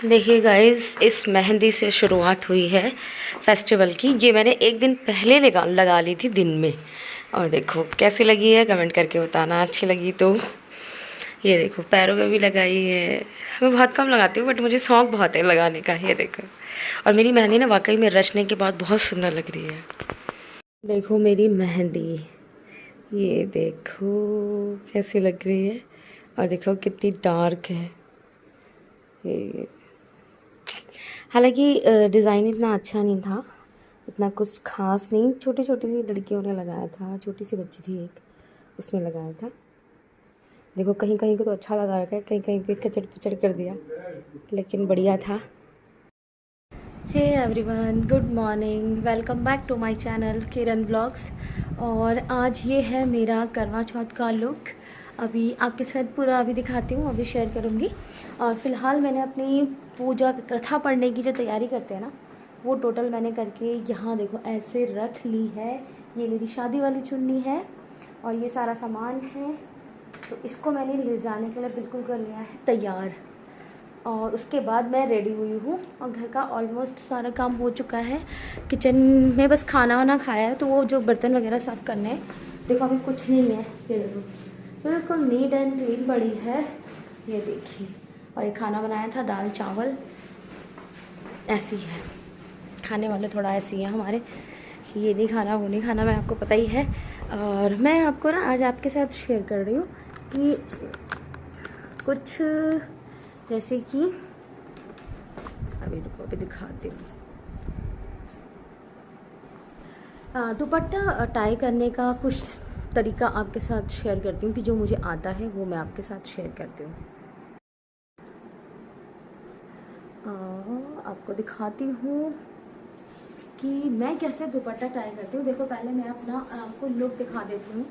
देखिए गाइस, इस मेहंदी से शुरुआत हुई है फेस्टिवल की। ये मैंने एक दिन पहले लगा ली थी दिन में। और देखो कैसी लगी है, कमेंट करके बताना अच्छी लगी तो। ये देखो पैरों में भी लगाई है। मैं बहुत कम लगाती हूँ बट मुझे शौक बहुत है लगाने का। ये देखो, और मेरी मेहंदी ना वाकई में रचने के बाद बहुत सुंदर लग रही है। देखो मेरी मेहंदी, ये देखो कैसी लग रही है। और देखो कितनी डार्क है ये। हालांकि डिज़ाइन इतना अच्छा नहीं था, इतना कुछ खास नहीं। छोटी छोटी सी लड़कियों ने लगाया था, छोटी सी बच्ची थी एक, उसने लगाया था। देखो कहीं कहीं को तो अच्छा लगा रखा है, कहीं कहीं पे कचड़ पिचड़ कर दिया, लेकिन बढ़िया था। Hey everyone, good morning, welcome back to my channel Kiran blogs. और आज ये है मेरा करवा चौथ का लुक। अभी आपके साथ पूरा अभी दिखाती हूँ, अभी शेयर करूँगी। और फ़िलहाल मैंने अपनी पूजा कथा पढ़ने की जो तैयारी करते हैं ना, वो टोटल मैंने करके यहाँ देखो ऐसे रख ली है। ये मेरी शादी वाली चुन्नी है और ये सारा सामान है। तो इसको मैंने ले जाने के लिए बिल्कुल कर लिया है तैयार। और उसके बाद मैं रेडी हुई हूँ और घर का ऑलमोस्ट सारा काम हो चुका है। किचन में बस खाना वाना खाया है, तो वो जो बर्तन वगैरह साफ़ करने हैं। देखो अभी कुछ नहीं है, ये देखो बिल्कुल नीट एंड क्लीन पड़ी है, ये देखिए। और ये खाना बनाया था, दाल चावल। ऐसी है, खाने वाले थोड़ा ऐसी हैं हमारे, ये नहीं खाना वो नहीं खाना, मैं आपको पता ही है। और मैं आपको ना आज आपके साथ शेयर कर रही हूँ कि कुछ जैसे कि अभी रुको, अभी दिखाती हूँ। दुपट्टा टाई करने का कुछ तरीका आपके साथ शेयर करती हूँ कि जो मुझे आता है वो मैं आपके साथ शेयर करती हूँ। आपको दिखाती हूँ कि मैं कैसे दुपट्टा टाई करती हूँ। देखो पहले मैं अपना आपको लुक दिखा देती हूँ।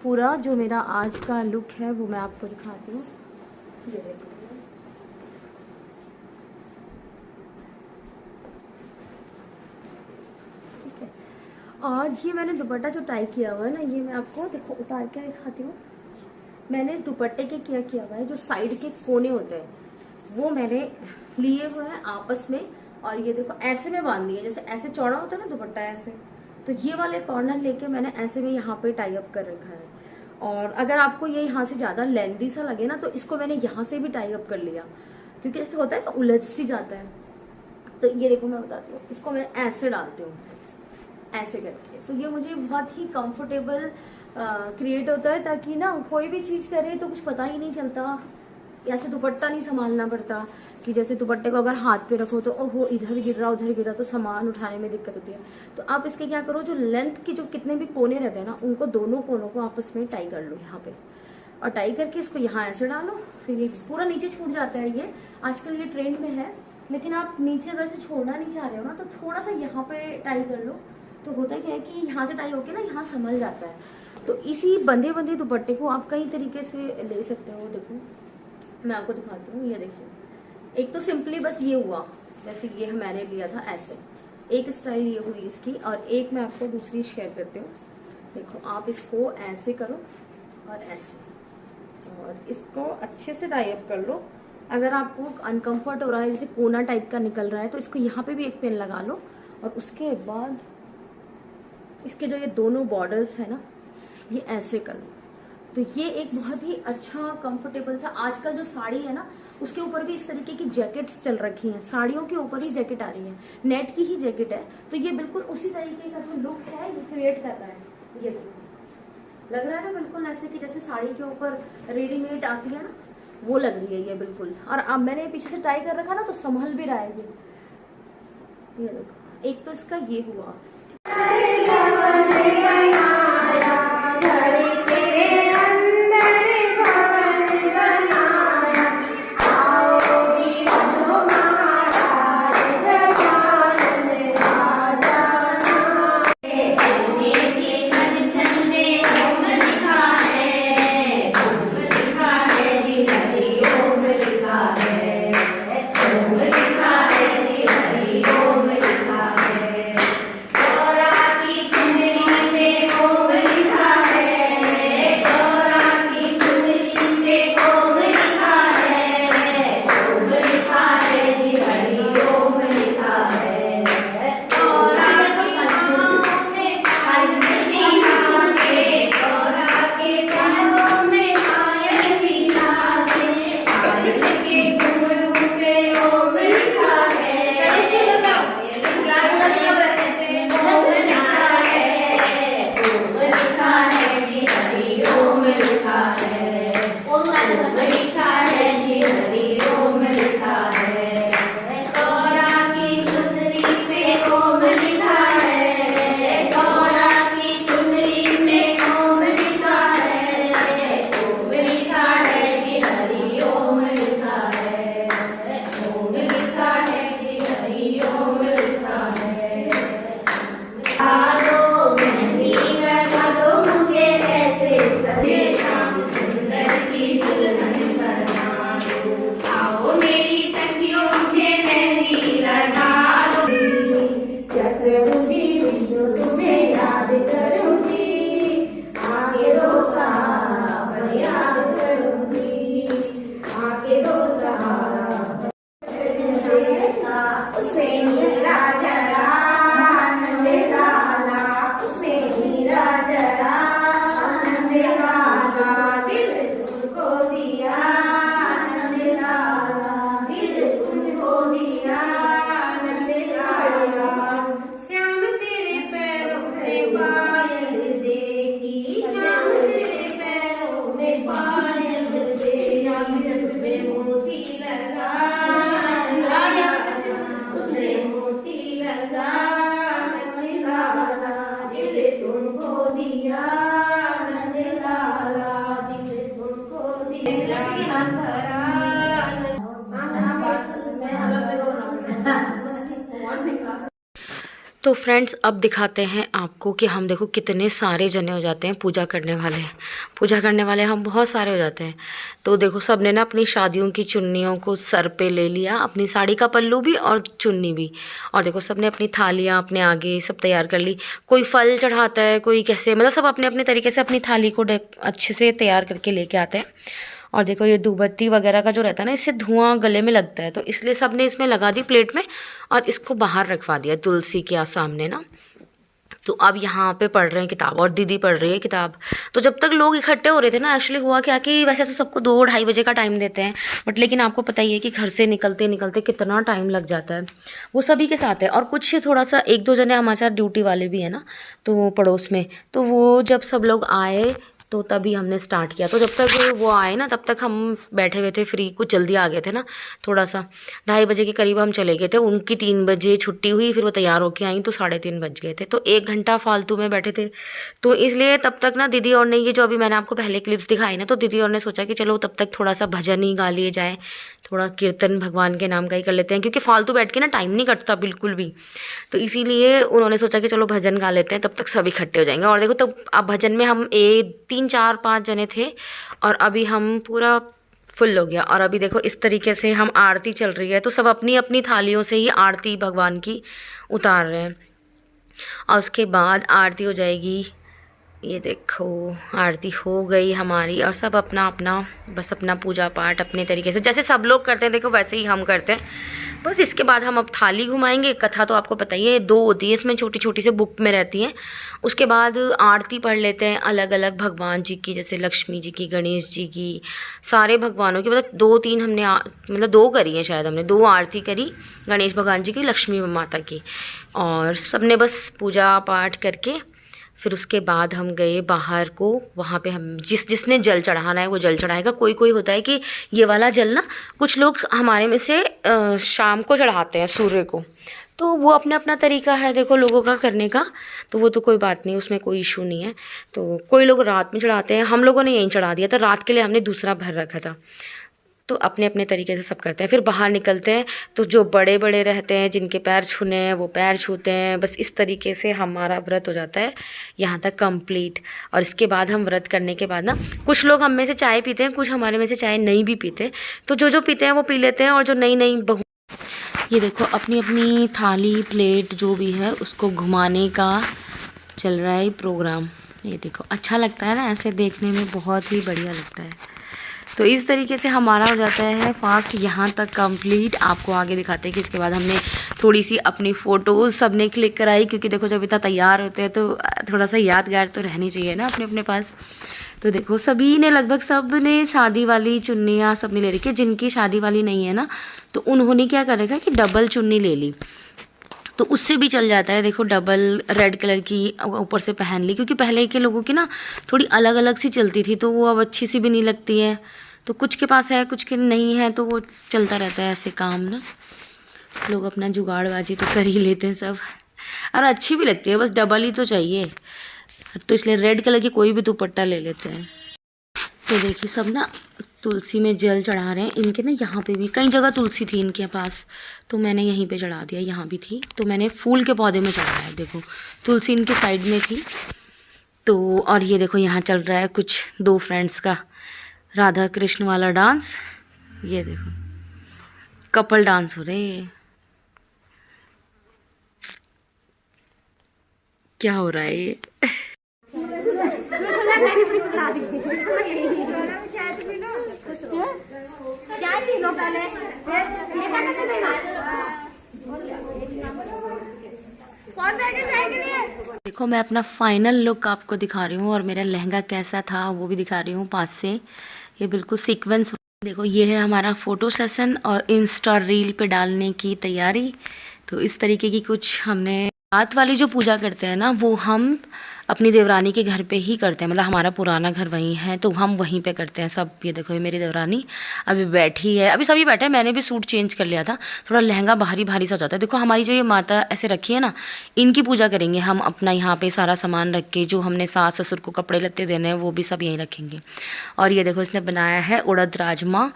पूरा जो मेरा आज का लुक है वो मैं आपको दिखाती हूँ। ये देखो, ठीक है। और ये मैंने दुपट्टा जो टाई किया हुआ है ना, ये मैं आपको देखो उतार के दिखाती हूँ। मैंने इस दुपट्टे के क्या किया हुआ है, जो साइड के कोने होते हैं वो मैंने लिए हुए हैं आपस में। और ये देखो ऐसे में बांध दिए, जैसे ऐसे चौड़ा होता है ना दुपट्टा ऐसे, तो ये वाले कॉर्नर लेके मैंने ऐसे में यहाँ पे टाई अप कर रखा है। और अगर आपको ये यहाँ से ज़्यादा लेंदी सा लगे ना, तो इसको मैंने यहाँ से भी टाई अप कर लिया, क्योंकि ऐसे होता है ना उलझ सी जाता है। तो ये देखो मैं बताती हूँ, इसको मैं ऐसे डालती हूँ ऐसे करके, तो ये मुझे बहुत ही कंफर्टेबल क्रिएट होता है, ताकि ना कोई भी चीज़ करे तो कुछ पता ही नहीं चलता। ऐसे दुपट्टा नहीं संभालना पड़ता कि जैसे दुपट्टे को अगर हाथ पे रखो तो ओहो इधर गिर रहा उधर गिर रहा, तो सामान उठाने में दिक्कत होती है। तो आप इसके क्या करो, जो लेंथ की जो कितने भी कोने रहते हैं ना, उनको दोनों कोनों को आपस में टाई कर लो यहाँ पे। और टाई करके इसको यहाँ ऐसे डालो, फिर ये पूरा नीचे छूट जाता है। ये आजकल ये ट्रेंड में है, लेकिन आप नीचे अगर से छोड़ना नहीं चाह रहे हो ना, तो थोड़ा सा यहाँ पे टाई कर लो। तो होता क्या है कि यहाँ से टाई होके ना यहाँ संभल जाता है। तो इसी बंधे बंधे दुपट्टे को आप कई तरीके से ले सकते हो। देखो मैं आपको दिखाती हूँ, ये देखिए। एक तो सिंपली बस ये हुआ, जैसे ये मैंने लिया था ऐसे, एक स्टाइल ये हुई इसकी। और एक मैं आपको दूसरी शेयर करती हूँ। देखो आप इसको ऐसे करो और ऐसे, और इसको अच्छे से टाई अप कर लो। अगर आपको अनकंफर्ट हो रहा है, जैसे कोना टाइप का निकल रहा है, तो इसको यहाँ पे भी एक पिन लगा लो। और उसके बाद इसके जो ये दोनों बॉर्डर्स है ना, ये ऐसे कर लो। तो ये एक बहुत ही अच्छा कंफर्टेबल सा, आजकल जो साड़ी है ना उसके ऊपर भी इस तरीके की जैकेट्स चल रखी हैं, साड़ियों के ऊपर ही जैकेट आ रही है, नेट की ही जैकेट है। तो ये बिल्कुल उसी तरीके का जो लुक है ये क्रिएट कर रहा है। ये लग रहा है ना बिल्कुल ऐसे कि जैसे साड़ी के ऊपर रेडीमेड आती है ना, वो लग रही है ये बिल्कुल। और अब मैंने पीछे से टाई कर रखा ना, तो संभल भी रहा है ये देखो। एक तो इसका ये हुआ। तो फ्रेंड्स अब दिखाते हैं आपको कि हम देखो कितने सारे जने हो जाते हैं पूजा करने वाले। पूजा करने वाले हम बहुत सारे हो जाते हैं। तो देखो सबने ना अपनी शादियों की चुन्नियों को सर पे ले लिया, अपनी साड़ी का पल्लू भी और चुन्नी भी। और देखो सबने अपनी थालियाँ अपने आगे सब तैयार कर ली। कोई फल चढ़ाता है, कोई कैसे, मतलब सब अपने अपने तरीके से अपनी थाली को अच्छे से तैयार करके लेके आते हैं। और देखो ये धूपबत्ती वगैरह का जो रहता है ना, इससे धुआं गले में लगता है, तो इसलिए सब ने इसमें लगा दी प्लेट में और इसको बाहर रखवा दिया तुलसी के सामने ना। तो अब यहाँ पे पढ़ रहे हैं किताब और दीदी पढ़ रही है किताब। तो जब तक लोग इकट्ठे हो रहे थे ना, एक्चुअली हुआ क्या कि वैसे तो सबको 2-2:30 बजे का टाइम देते हैं, बट लेकिन आपको पता ही है कि घर से निकलते निकलते कितना टाइम लग जाता है। वो सभी के साथ है और कुछ थोड़ा सा 1-2 जने हमारे साथ ड्यूटी वाले भी हैं ना, तो पड़ोस में, तो वो जब सब लोग आए तो तभी हमने स्टार्ट किया। तो जब तक वो आए ना तब तक हम बैठे हुए थे फ्री, कुछ जल्दी आ गए थे ना थोड़ा सा, 2:30 बजे के करीब हम चले गए थे। उनकी 3 बजे छुट्टी हुई, फिर वो तैयार होके आई तो 3:30 बज गए थे। तो 1 घंटा फालतू में बैठे थे। तो इसलिए तब तक ना दीदी और ने ये जो अभी मैंने आपको पहले क्लिप्स दिखाई ना, तो दीदी और ने सोचा कि चलो तब तक थोड़ा सा भजन ही गा लिए जाए, थोड़ा कीर्तन भगवान के नाम का ही कर लेते हैं, क्योंकि फालतू बैठ के ना टाइम नहीं कटता बिल्कुल भी। तो इसीलिए उन्होंने सोचा कि चलो भजन गा लेते हैं, तब तक सब इकट्ठे हो जाएंगे। और देखो तब अब भजन में हम 3-4-5 जने थे और अभी हम पूरा फुल हो गया। और अभी देखो इस तरीके से हम आरती चल रही है, तो सब अपनी अपनी थालियों से ही आरती भगवान की उतार रहे हैं। और उसके बाद आरती हो जाएगी। ये देखो आरती हो गई हमारी और सब अपना अपना बस अपना पूजा पाठ अपने तरीके से जैसे सब लोग करते हैं देखो वैसे ही हम करते हैं बस। इसके बाद हम अब थाली घुमाएंगे। कथा तो आपको पता ही है 2 होती है, इसमें छोटी छोटी से बुक में रहती हैं। उसके बाद आरती पढ़ लेते हैं अलग अलग भगवान जी की, जैसे लक्ष्मी जी की, गणेश जी की, सारे भगवानों की, मतलब 2-3 हमने मतलब 2 करी हैं शायद, हमने 2 आरती करी, गणेश भगवान जी की, लक्ष्मी माता की। और सबने बस पूजा पाठ करके फिर उसके बाद हम गए बाहर को। वहाँ पे हम जिसने जल चढ़ाना है वो जल चढ़ाएगा। कोई कोई होता है कि ये वाला जल ना कुछ लोग हमारे में से शाम को चढ़ाते हैं सूर्य को, तो वो अपना अपना तरीका है देखो लोगों का करने का, तो वो तो कोई बात नहीं, उसमें कोई इशू नहीं है। तो कोई लोग रात में चढ़ाते हैं, हम लोगों ने यहीं चढ़ा दिया था, रात के लिए हमने दूसरा भर रखा था। तो अपने अपने तरीके से सब करते हैं। फिर बाहर निकलते हैं तो जो बड़े बड़े रहते हैं जिनके पैर छूने हैं वो पैर छूते हैं। बस इस तरीके से हमारा व्रत हो जाता है यहाँ तक कंप्लीट। और इसके बाद हम व्रत करने के बाद ना कुछ लोग हम में से चाय पीते हैं, कुछ हमारे में से चाय नहीं भी पीते, तो जो पीते हैं वो पी लेते हैं और जो नहीं बहु ये देखो अपनी अपनी थाली प्लेट जो भी है उसको घुमाने का चल रहा है प्रोग्राम। ये देखो अच्छा लगता है ना, ऐसे देखने में बहुत ही बढ़िया लगता है। तो इस तरीके से हमारा हो जाता है फास्ट यहाँ तक कंप्लीट। आपको आगे दिखाते हैं कि इसके बाद हमने थोड़ी सी अपनी फ़ोटोज़ सबने क्लिक कराई, क्योंकि देखो जब इतना तैयार होते हैं तो थोड़ा सा यादगार तो रहनी चाहिए ना अपने अपने पास। तो देखो सभी ने लगभग सब ने शादी वाली चुन्नियाँ सबने ले रखी है। जिनकी शादी वाली नहीं है ना तो उन्होंने क्या कर रखा है कि डबल चुन्नी ले ली, तो उससे भी चल जाता है। देखो डबल रेड कलर की ऊपर से पहन ली, क्योंकि पहले के लोगों की ना थोड़ी अलग अलग सी चलती थी, तो वो अब अच्छी सी भी नहीं लगती है। तो कुछ के पास है कुछ के नहीं है, तो वो चलता रहता है ऐसे काम ना। लोग अपना जुगाड़बाजी तो कर ही लेते हैं सब, और अच्छी भी लगती है, बस डबल ही तो चाहिए, तो इसलिए रेड कलर की कोई भी दुपट्टा ले लेते हैं। ये देखिए सब ना तुलसी में जल चढ़ा रहे हैं। इनके ना यहाँ पे भी कई जगह तुलसी थी इनके पास, तो मैंने यहीं पे चढ़ा दिया। यहाँ भी थी तो मैंने फूल के पौधे में चढ़ाया। देखो तुलसी इनके साइड में थी। तो और ये देखो यहाँ चल रहा है कुछ 2 फ्रेंड्स का राधा कृष्ण वाला डांस। ये देखो कपल डांस हो रहे हैं। क्या हो रहा है ये? देखो मैं अपना फाइनल लुक आपको दिखा रही हूँ और मेरा लहंगा कैसा था वो भी दिखा रही हूँ पास से। ये बिल्कुल सीक्वेंस। देखो ये है हमारा फ़ोटो सेशन और इंस्टा रील पे डालने की तैयारी। तो इस तरीके की कुछ हमने रात वाली जो पूजा करते हैं ना वो हम अपनी देवरानी के घर पे ही करते हैं, मतलब हमारा पुराना घर वहीं है तो हम वहीं पे करते हैं सब। ये देखो ये मेरी देवरानी अभी बैठी है, अभी सभी बैठे हैं। मैंने भी सूट चेंज कर लिया था, थोड़ा लहंगा भारी भारी सा हो जाता है। देखो हमारी जो ये माता ऐसे रखी है ना, इनकी पूजा करेंगे हम अपना यहाँ पे सारा सामान रख के। जो हमने सास ससुर को कपड़े लत्ते देने हैं वो भी सब यहीं रखेंगे। और ये देखो इसने बनाया है उड़द राजमा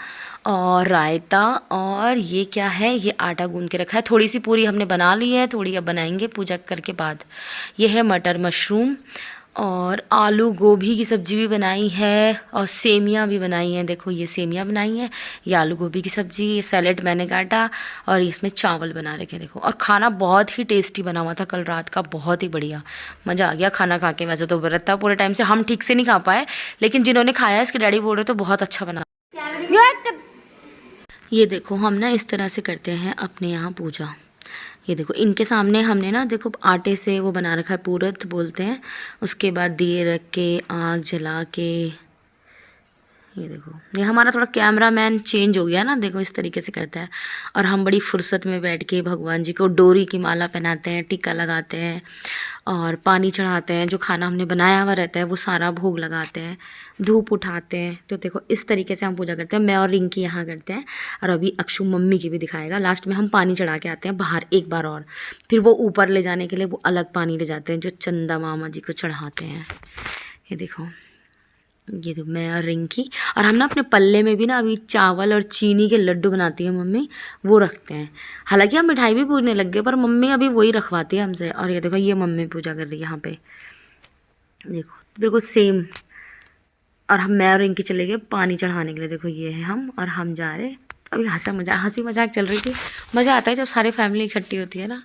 और रायता, और ये क्या है, ये आटा गूंद के रखा है। थोड़ी सी पूरी हमने बना ली है, थोड़ी अब बनाएंगे पूजा करके बाद। ये है मटर मशरूम, और आलू गोभी की सब्ज़ी भी बनाई है, और सेमियां भी बनाई हैं। देखो ये सेमियां बनाई हैं, ये आलू गोभी की सब्ज़ी, ये सैलेड मैंने काटा, और इसमें चावल बना रखे देखो। और खाना बहुत ही टेस्टी बना हुआ था कल रात का, बहुत ही बढ़िया, मज़ा आ गया खाना खा के। वैसे तो व्रत था पूरे टाइम से, हम ठीक से नहीं खा पाए, लेकिन जिन्होंने खाया इसके डैडी बोल रहे तो बहुत अच्छा बना। ये देखो हम ना इस तरह से करते हैं अपने यहाँ पूजा। ये देखो इनके सामने हमने ना देखो आटे से वो बना रखा है, पूरत बोलते हैं। उसके बाद दिए रख के, आग जला के, ये देखो ये हमारा थोड़ा कैमरामैन चेंज हो गया ना, देखो इस तरीके से करता है। और हम बड़ी फुर्सत में बैठ के भगवान जी को डोरी की माला पहनाते हैं, टीका लगाते हैं, और पानी चढ़ाते हैं। जो खाना हमने बनाया हुआ रहता है वो सारा भोग लगाते हैं, धूप उठाते हैं। तो देखो इस तरीके से हम पूजा करते हैं। मैं और रिंकी यहाँ करते हैं, और अभी अक्षु मम्मी की भी दिखाएगा। लास्ट में हम पानी चढ़ा के आते हैं बाहर एक बार और, फिर वो ऊपर ले जाने के लिए वो अलग पानी ले जाते हैं जो चंदा मामा जी को चढ़ाते हैं। ये देखो ये तो मैं और रिंकी, और हम ना अपने पल्ले में भी ना अभी चावल और चीनी के लड्डू बनाती है मम्मी, वो रखते हैं। हालांकि हम मिठाई भी पूजने लग गए, पर मम्मी अभी वही रखवाती है हमसे। और ये देखो ये मम्मी पूजा कर रही है यहाँ पे, देखो बिल्कुल सेम। और मैं और रिंकी चले गए पानी चढ़ाने के लिए। देखो ये है हम, और हम जा रहे। अभी हंसी मजाक चल रही थी। मज़ा आता है जब सारी फैमिली इकट्ठी होती है ना।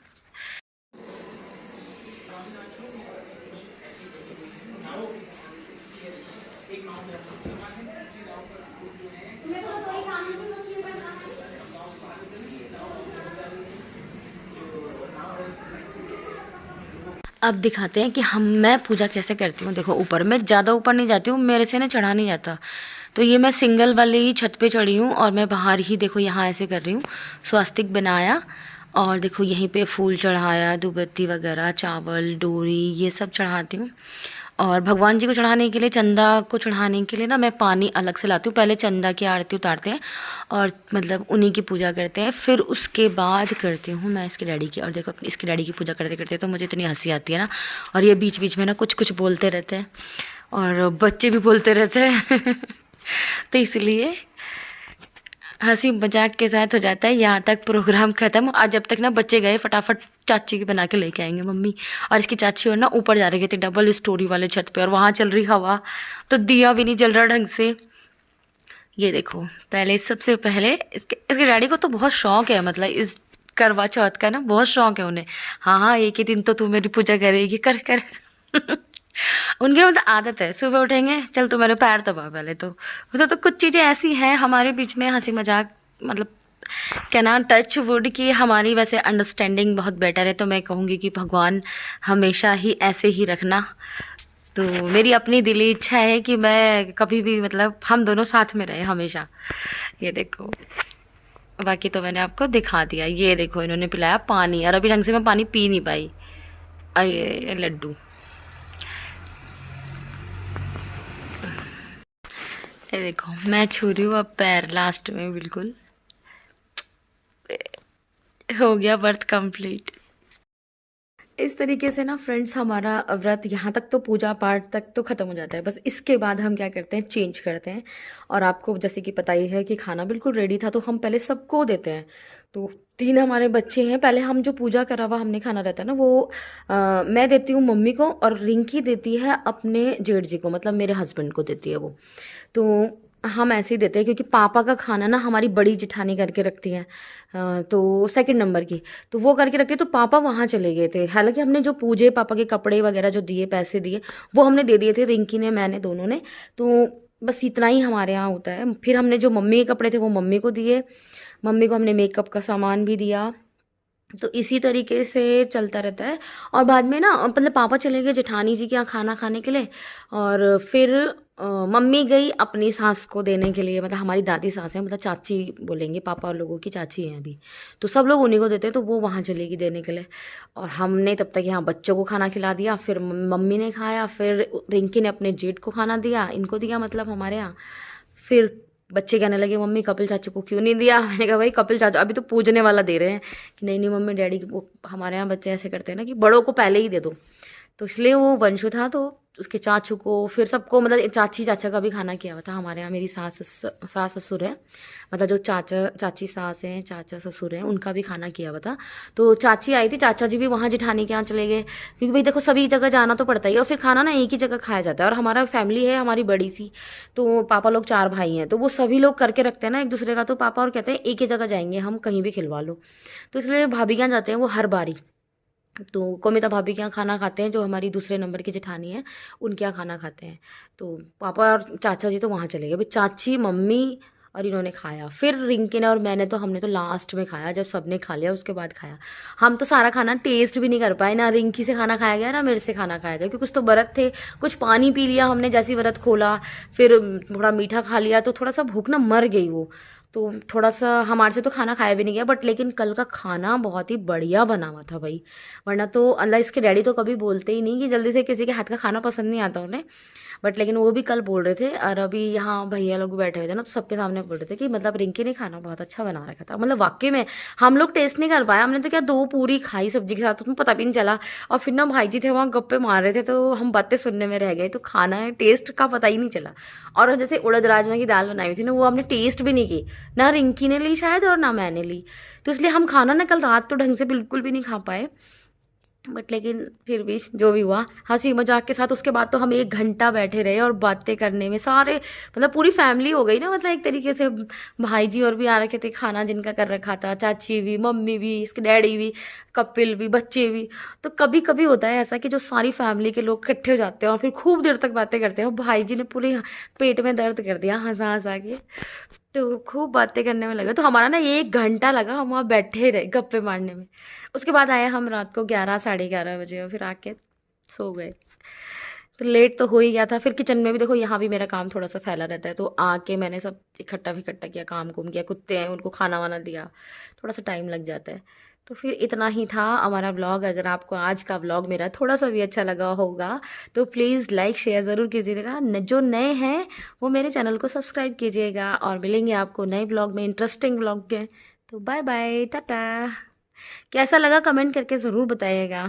अब दिखाते हैं कि मैं पूजा कैसे करती हूँ। देखो ऊपर, मैं ज़्यादा ऊपर नहीं जाती हूँ, मेरे से ना चढ़ा नहीं जाता। तो ये मैं सिंगल वाली ही छत पे चढ़ी हूँ, और मैं बाहर ही देखो यहाँ ऐसे कर रही हूँ। स्वास्तिक बनाया, और देखो यहीं पे फूल चढ़ाया, धूपबत्ती वगैरह, चावल, डोरी, ये सब चढ़ाती हूँ। और भगवान जी को चढ़ाने के लिए, चंदा को चढ़ाने के लिए ना मैं पानी अलग से लाती हूँ। पहले चंदा की आरती उतारते हैं, और मतलब उन्हीं की पूजा करते हैं। फिर उसके बाद करती हूँ मैं इसके डैडी की। और देखो इसके डैडी की पूजा करते करते तो मुझे इतनी हंसी आती है ना। और ये बीच बीच में ना कुछ कुछ बोलते रहते हैं, और बच्चे भी बोलते रहते हैं तो इसलिए हंसी मजाक के साथ हो जाता है यहाँ तक प्रोग्राम ख़त्म। आज जब तक ना बच्चे गए, फटाफट चाची की बना के लेके आएंगे मम्मी। और इसकी चाची और ना ऊपर जा रही थी डबल स्टोरी वाले छत पे, और वहाँ चल रही हवा, तो दिया भी नहीं जल रहा ढंग से। ये देखो पहले, सबसे पहले इसके इसके डैडी को तो बहुत शौक है, मतलब इस करवा चौथ का ना बहुत शौक है उन्हें। हाँ हाँ, एक ही दिन तो तू मेरी पूजा करेगी, कर कर उनकी ना मतलब आदत है, सुबह उठेंगे, चल तू मेरे पैर दबा पहले तो कुछ चीज़ें ऐसी हैं हमारे बीच में, हंसी मजाक, मतलब क्या ना, टच वुड की हमारी वैसे अंडरस्टैंडिंग बहुत बेटर है। तो मैं कहूँगी कि भगवान हमेशा ही ऐसे ही रखना। तो मेरी अपनी दिली इच्छा है कि मैं कभी भी, मतलब हम दोनों साथ में रहे हमेशा। ये देखो, बाकी तो मैंने आपको दिखा दिया। ये देखो इन्होंने पिलाया पानी, और अभी ढंग से मैं पानी पी नहीं पाई। ये लड्डू, ये देखो मैं छू रही हूँ अब पैर लास्ट में, बिल्कुल हो गया व्रत कंप्लीट। इस तरीके से ना फ्रेंड्स हमारा व्रत यहाँ तक तो, पूजा पाठ तक तो ख़त्म हो जाता है। बस इसके बाद हम क्या करते हैं, चेंज करते हैं। और आपको जैसे कि पता ही है कि खाना बिल्कुल रेडी था, तो हम पहले सबको देते हैं। तो 3 हमारे बच्चे हैं, पहले हम जो पूजा करा हुआ हमने खाना रहता है ना, वो मैं देती हूँ मम्मी को, और रिंकी देती है अपने जेठ जी को, मतलब मेरे हस्बैंड को देती है वो। तो हम ऐसे ही देते हैं, क्योंकि पापा का खाना ना हमारी बड़ी जिठानी करके रखती है, तो सेकंड नंबर की, तो वो करके रखती है। तो पापा वहाँ चले गए थे। हालांकि हमने जो पूजे, पापा के कपड़े वगैरह जो दिए, पैसे दिए, वो हमने दे दिए थे, रिंकी ने, मैंने, दोनों ने। तो बस इतना ही हमारे यहाँ होता है। फिर हमने जो मम्मी के कपड़े थे वो मम्मी को दिए, मम्मी को हमने मेकअप का सामान भी दिया। तो इसी तरीके से चलता रहता है। और बाद में ना, मतलब पापा चले गए जेठानी जी के यहाँ खाना खाने के लिए, और फिर मम्मी गई अपनी सास को देने के लिए, मतलब हमारी दादी सास है, मतलब चाची बोलेंगे, पापा और लोगों की चाची हैं अभी, तो सब लोग उन्हीं को देते हैं, तो वो वहाँ चलेगी देने के लिए। और हमने तब तक यहाँ बच्चों को खाना खिला दिया, फिर मम्मी ने खाया, फिर रिंकी ने अपने जेठ को खाना दिया, इनको दिया मतलब हमारे यहाँ। फिर बच्चे कहने लगे मम्मी कपिल चाचू को क्यों नहीं दिया। मैंने कहा भाई कपिल चाचू अभी तो पूजने वाला दे रहे हैं। कि नहीं नहीं मम्मी डैडी, वो हमारे यहाँ बच्चे ऐसे करते हैं ना कि बड़ों को पहले ही दे दो। तो इसलिए वो वंशु था, तो उसके चाचू को फिर सबको, मतलब चाची चाचा का भी खाना किया हुआ था। हमारे यहाँ मेरी सास ससुर है, मतलब जो चाचा चाची सास हैं, चाचा ससुर हैं, उनका भी खाना किया हुआ था। तो चाची आई थी, चाचा जी भी वहाँ जेठानी के यहाँ चले गए, क्योंकि भाई देखो सभी जगह जाना तो पड़ता ही है, और फिर खाना ना एक ही जगह खाया जाता है। और हमारा फैमिली है हमारी बड़ी सी, तो पापा लोग 4 भाई हैं, तो वो सभी लोग करके रखते हैं ना एक दूसरे का, तो पापा और कहते हैं एक ही जगह जाएंगे हम, कहीं भी खिलवा लो। तो इसलिए भाभी के यहाँ जाते हैं वो हर बारी। तो कोमिता भाभी के यहाँ खाना खाते हैं, जो हमारी दूसरे नंबर की जेठानी है, उनके यहाँ खाना खाते हैं। तो पापा और चाचा जी तो वहाँ चले गए, अभी चाची मम्मी और इन्होंने खाया, फिर रिंकी ने और मैंने तो, हमने तो लास्ट में खाया, जब सबने खा लिया उसके बाद खाया। हम तो सारा खाना टेस्ट भी नहीं कर पाए, ना रिंकी से खाना खाया गया ना मेरे से खाना खाया गया, क्योंकि कुछ तो व्रत थे, कुछ पानी पी लिया हमने जैसे ही व्रत खोला, फिर थोड़ा मीठा खा लिया, तो थोड़ा सा भूख ना मर गई वो। तो थोड़ा सा हमारे से तो खाना खाया भी नहीं गया, बट लेकिन कल का खाना बहुत ही बढ़िया बना हुआ था भाई। वरना तो अल्लाह, इसके डैडी तो कभी बोलते ही नहीं कि जल्दी से किसी के हाथ का खाना पसंद नहीं आता उन्हें, बट लेकिन वो भी कल बोल रहे थे। और अभी यहाँ भैया लोग बैठे हुए थे ना, तो सबके सामने बोल रहे थे कि मतलब रिंकी ने खाना बहुत अच्छा बना रखा था, मतलब वाकई में। हम लोग टेस्ट नहीं कर पाए, हमने तो क्या 2 पूरी खाई सब्जी के साथ, तो पता भी नहीं चला। और फिर ना भाई जी थे वहाँ गप्पे मार रहे थे, तो हम बातें सुनने में रह गए, तो खाना है टेस्ट का पता ही नहीं चला। और जैसे उड़द राजमा की दाल बनाई हुई थी ना, वो हमने टेस्ट भी नहीं की, ना रिंकी ने ली शायद और ना मैंने ली। तो इसलिए हम खाना ना कल रात तो ढंग से बिल्कुल भी नहीं खा पाए, बट लेकिन फिर भी जो भी हुआ हंसी मजाक के साथ। उसके बाद तो हम 1 घंटा बैठे रहे और बातें करने में सारे, मतलब पूरी फैमिली हो गई ना, मतलब एक तरीके से। भाई जी और भी आ रखे थे, खाना जिनका कर रखा था, चाची भी, मम्मी भी, इसके डैडी भी, कपिल भी, बच्चे भी। तो कभी कभी होता है ऐसा कि जो सारी फैमिली के लोग इकट्ठे हो जाते हैं और फिर खूब देर तक बातें करते हैं। और भाई जी ने पूरे पेट में दर्द कर दिया हंसा हंसा के, तो खूब बातें करने में लगे। तो हमारा ना 1 घंटा लगा, हम वहाँ बैठे रहे गप्पे मारने में। उसके बाद आए हम रात को 11 साढ़े 11 बजे, और फिर आके सो गए। तो लेट तो हो ही गया था। फिर किचन में भी देखो, यहाँ भी मेरा काम थोड़ा सा फैला रहता है, तो आके मैंने सब इकट्ठा फिकट्ठा किया, काम कुम किया, कुत्ते हैं उनको खाना वाना दिया, थोड़ा सा टाइम लग जाता है। तो फिर इतना ही था हमारा व्लॉग। अगर आपको आज का व्लॉग मेरा थोड़ा सा भी अच्छा लगा होगा, तो प्लीज़ लाइक शेयर ज़रूर कीजिएगा। जो नए हैं वो मेरे चैनल को सब्सक्राइब कीजिएगा, और मिलेंगे आपको नए व्लॉग में, इंटरेस्टिंग व्लॉग के। तो बाय बाय, टाटा। कैसा लगा कमेंट करके ज़रूर बताइएगा।